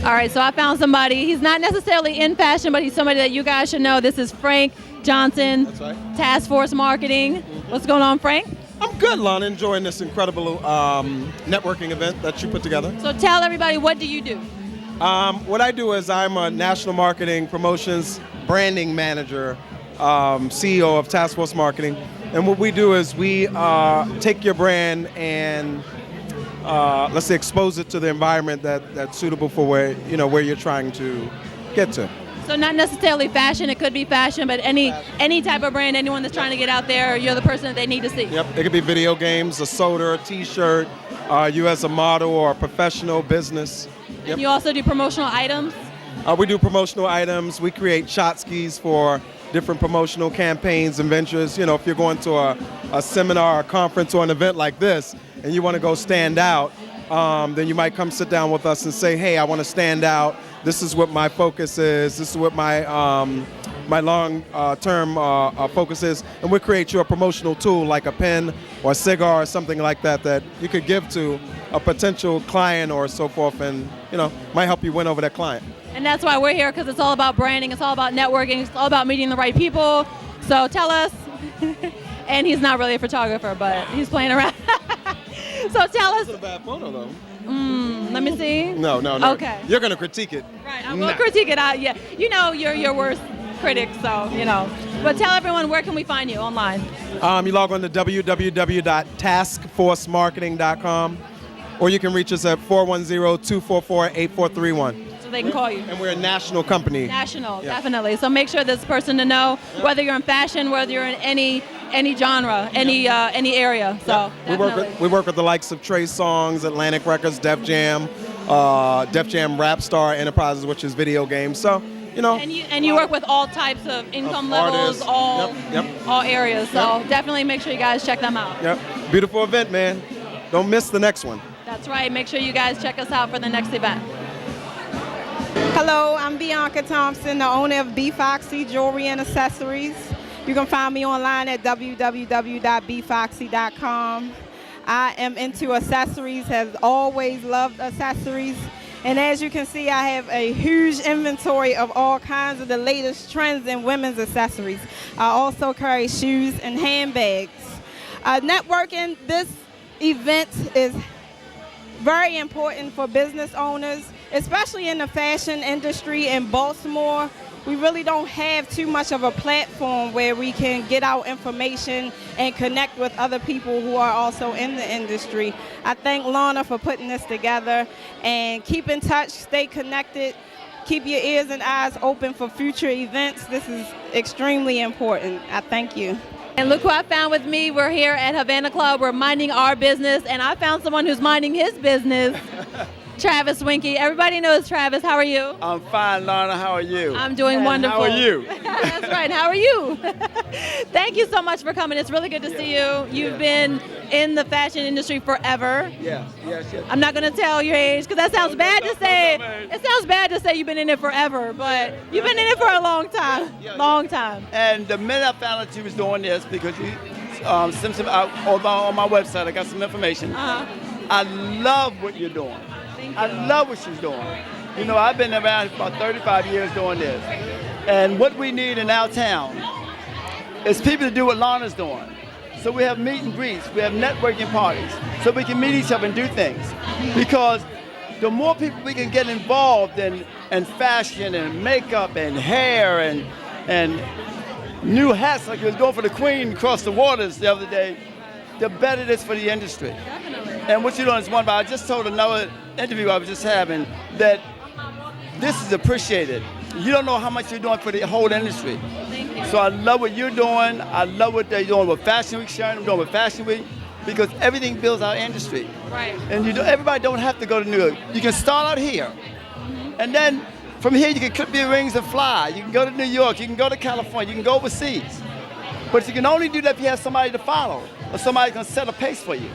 All right, so I found somebody. He's not necessarily in fashion, but he's somebody that you guys should know. This is Frank Johnson, That's right. Task Force Marketing. What's going on, Frank? I'm good, Lana. Enjoying this incredible networking event that you put together. So tell everybody, what do you do? What I do is I'm a national marketing promotions branding manager, CEO of Task Force Marketing. And what we do is we take your brand and let's say expose it to the environment that's suitable for where you're trying to get to. So not necessarily fashion, it could be fashion, but any type of brand, anyone that's trying to get out there, you're the person that they need to see. Yep, it could be video games, a soda, a t-shirt, you as a model or a professional business. Yep. And you also do promotional items? We do promotional items. We create shot skis for different promotional campaigns and ventures. You know, if you're going to a seminar, a conference, or an event like this, and you want to go stand out, then you might come sit down with us and say, hey, I want to stand out. This is what my focus is. This is what my long-term focus is. And we'll create you a promotional tool like a pen or a cigar or something like that you could give to a potential client or so forth, and might help you win over that client. And that's why we're here, because it's all about branding, it's all about networking, it's all about meeting the right people. So tell us, and he's not really a photographer, but he's playing around. So tell us. That's a bad photo, though. Let me see. No. Okay. You're going to critique it. Right, I'm going to critique it out. Yeah, you're your worst critic, so But tell everyone, where can we find you online? You log on to www.taskforcemarketing.com, or you can reach us at 410-244-8431. So they can call you. And we're a national company. National, definitely. So make sure this person to know whether you're in fashion, whether you're in any genre, any area. So we work with the likes of Trey Songz, Atlantic Records, Def Jam Rap Star Enterprises, which is video games. So And you work with all types of income levels, artists. all areas. So definitely make sure you guys check them out. Yep. Beautiful event, man. Don't miss the next one. That's right. Make sure you guys check us out for the next event. Hello, I'm Bianca Thompson, the owner of B Foxy Jewelry and Accessories. You can find me online at www.bfoxy.com. I am into accessories, have always loved accessories. And as you can see, I have a huge inventory of all kinds of the latest trends in women's accessories. I also carry shoes and handbags. Networking, this event is very important for business owners, especially in the fashion industry in Baltimore. We really don't have too much of a platform where we can get our information and connect with other people who are also in the industry. I thank Lana for putting this together, and keep in touch, stay connected, keep your ears and eyes open for future events. This is extremely important. I thank you. And look who I found with me. We're here at Havanna Club. We're minding our business, and I found someone who's minding his business. Travis Winky. Everybody knows Travis. How are you? I'm fine, Lana. How are you? I'm doing wonderful. How are you? That's right. How are you? Thank you so much for coming. It's really good to see you. You've been in the fashion industry forever. Yes. I'm not going to tell your age, because that sounds bad to say. It sounds bad to say you've been in it forever, but you've been in it for a long time. Long time. And the minute I found out you was doing this, because you sent some out on my website, I got some information. I love what you're doing. I love what she's doing. I've been around for about 35 years doing this. And what we need in our town is people to do what Lana's doing. So we have meet and greets, we have networking parties, so we can meet each other and do things. Because the more people we can get involved in fashion and makeup and hair and new hats, like you was going for the Queen across the waters the other day, the better it is for the industry. Definitely. And what you're doing is one, but I just told another interview I was just having that this is appreciated. You don't know how much you're doing for the whole industry. Thank you. So I love what you're doing. I love what they're doing with Fashion Week, Sharon. I'm doing with Fashion Week, because everything builds our industry. Right. And everybody don't have to go to New York. You can start out here. And then from here you can clip your wings and fly. You can go to New York, you can go to California, you can go overseas. But you can only do that if you have somebody to follow. but somebody's going to set a pace for you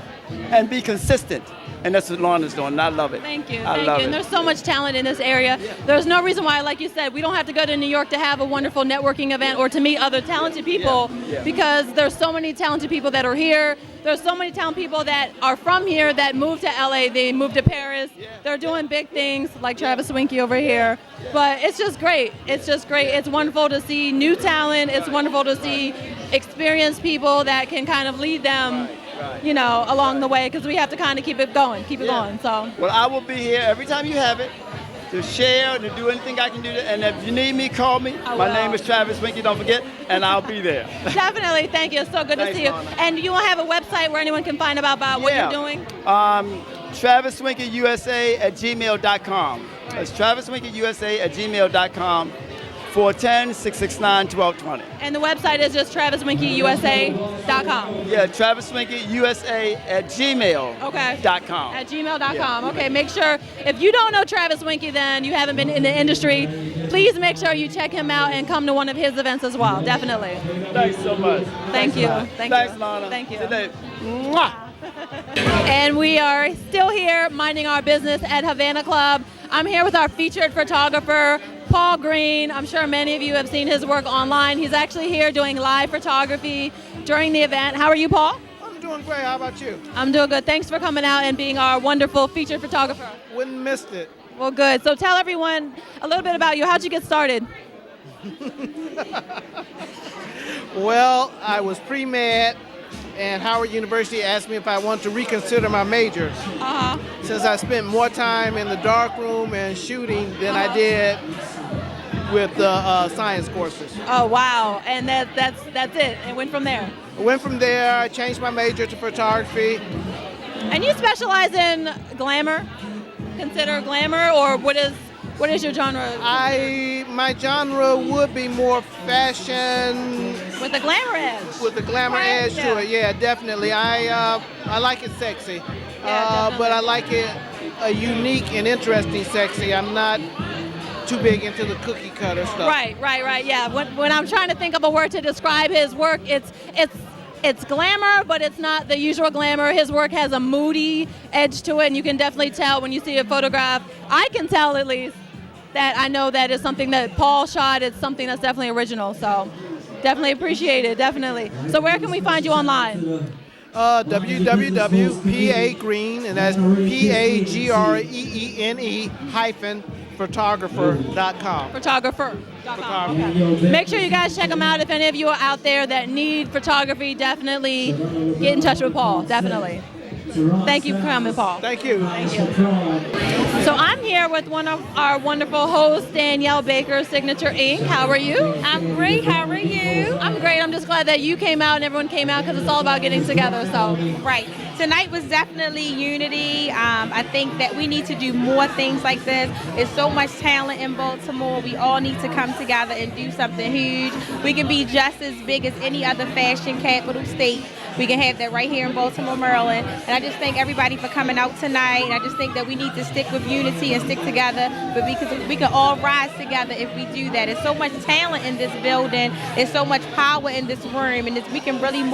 and be consistent. And that's what Lana's doing, and I love it. Thank you. I Thank love you. And it. there's so much talent in this area. Yeah. There's no reason why, like you said, we don't have to go to New York to have a wonderful networking event or to meet other talented people Yeah. because there's so many talented people that are here. There's so many talented people that are from here that moved to LA, they moved to Paris. Yeah. They're doing big things like Travis Winky over here. But it's just great. It's just great. It's wonderful to see new talent. It's wonderful to see experienced people that can kind of lead them you know, along the way, because we have to kind of keep it going, going. So. Well, I will be here every time you have it to share, to do anything I can do. And if you need me, call me. My name is Travis Winky, don't forget, and I'll be there. Definitely. Thank you. It's so good to see you. Lana. And you will have a website where anyone can find out about what you're doing? TravisWinkyUSA@gmail.com. That's TravisWinkyUSA@gmail.com. 410-669-1220. And the website is just TravisWinkyUSA.com. Yeah, TravisWinkyUSA@gmail.com. Okay. At gmail.com. Okay, make sure, if you don't know Travis Winky, then you haven't been in the industry. Please make sure you check him out and come to one of his events as well. Definitely. Thanks so much. Thank you. Thanks, Lana. Thank you. Today. And we are still here minding our business at Havanna Club. I'm here with our featured photographer, Paul Green. I'm sure many of you have seen his work online. He's actually here doing live photography during the event. How are you, Paul? I'm doing great. How about you? I'm doing good. Thanks for coming out and being our wonderful featured photographer. Wouldn't missed it. Well, good. So tell everyone a little bit about you. How'd you get started? Well, I was pre-med, and Howard University asked me if I wanted to reconsider my major. Since I spent more time in the darkroom and shooting than I did with the science courses. Oh, wow. And that's it. It went from there. I went from there. I changed my major to photography. And you specialize in glamour? Consider glamour, or what is your genre? My genre would be more fashion With a glamour edge. with a glamour Right, edge yeah. to it. Yeah, definitely. I like it sexy, Yeah, but I like it a unique and interesting sexy. I'm not too big into the cookie cutter stuff. Right. Yeah. When I'm trying to think of a word to describe his work, it's glamour, but it's not the usual glamour. His work has a moody edge to it, and you can definitely tell when you see a photograph. I can tell at least that I know that is something that Paul shot. It's something that's definitely original. So definitely appreciate it. Definitely. So where can we find you online? www.pagreen, and that's PAGREENE-photographer.com. Photographer.com. Okay. Make sure you guys check him out. If any of you are out there that need photography, definitely get in touch with Paul. Definitely. Thank you for coming, Paul. Thank you. Thank you. So I'm here with one of our wonderful hosts, Danielle Baker, Signature Ink. How are you? I'm great. How are you? I'm great. I'm just glad that you came out and everyone came out because it's all about getting together. So Right. Tonight was definitely unity. I think that we need to do more things like this. There's so much talent in Baltimore. We all need to come together and do something huge. We can be just as big as any other fashion capital state. We can have that right here in Baltimore, Maryland. And I just thank everybody for coming out tonight. And I just think that we need to stick with unity and stick together, but because we can all rise together if we do that. There's so much talent in this building. There's so much power in this room, and we can really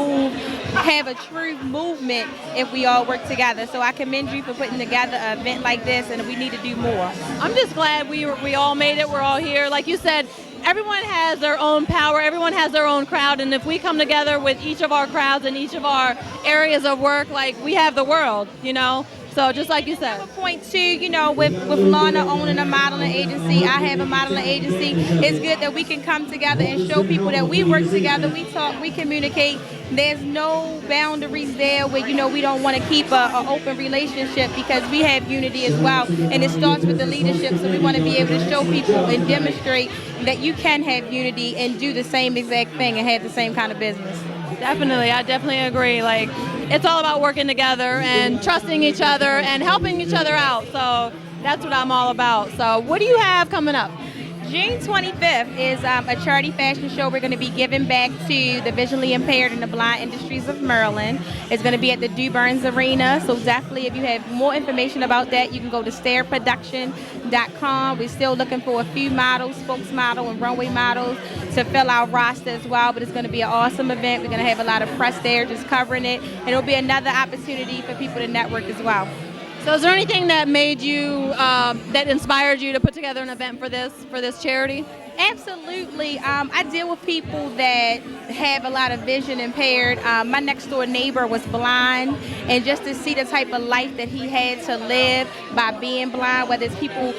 have a true movement if we all work together. So I commend you for putting together an event like this, and we need to do more. I'm just glad we all made it. We're all here. Like you said, everyone has their own power. Everyone has their own crowd. And if we come together with each of our crowds and each of our areas of work, like we have the world, you know? So just like you said. Point two, you know, with Lana owning a modeling agency, I have a modeling agency. It's good that we can come together and show people that we work together, we talk, we communicate. There's no boundaries there where, you know, we don't want to keep an open relationship because we have unity as well. And it starts with the leadership, so we want to be able to show people and demonstrate that you can have unity and do the same exact thing and have the same kind of business. Definitely. I definitely agree. Like, it's all about working together and trusting each other and helping each other out. So that's what I'm all about. So what do you have coming up? June 25th is a charity fashion show. We're going to be giving back to the visually impaired and the blind industries of Maryland. It's going to be at the DuBurns Arena. So definitely, if you have more information about that, you can go to stairproduction.com. We're still looking for a few models, spokesmodel and runway models to fill our roster as well. But it's going to be an awesome event. We're going to have a lot of press there just covering it. And it'll be another opportunity for people to network as well. So is there anything that made you, that inspired you to put together an event for this charity? Absolutely. I deal with people that have a lot of vision impaired. My next door neighbor was blind, and just to see the type of life that he had to live by being blind, whether it's people,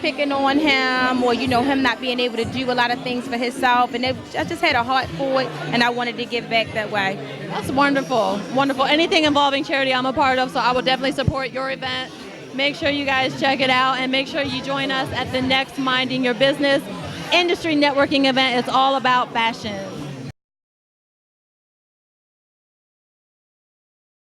picking on him or, him not being able to do a lot of things for himself. And I just had a heart for it, and I wanted to give back that way. That's wonderful. Wonderful. Anything involving charity I'm a part of, so I will definitely support your event. Make sure you guys check it out, and make sure you join us at the next Minding Your Business industry networking event. It's all about fashion.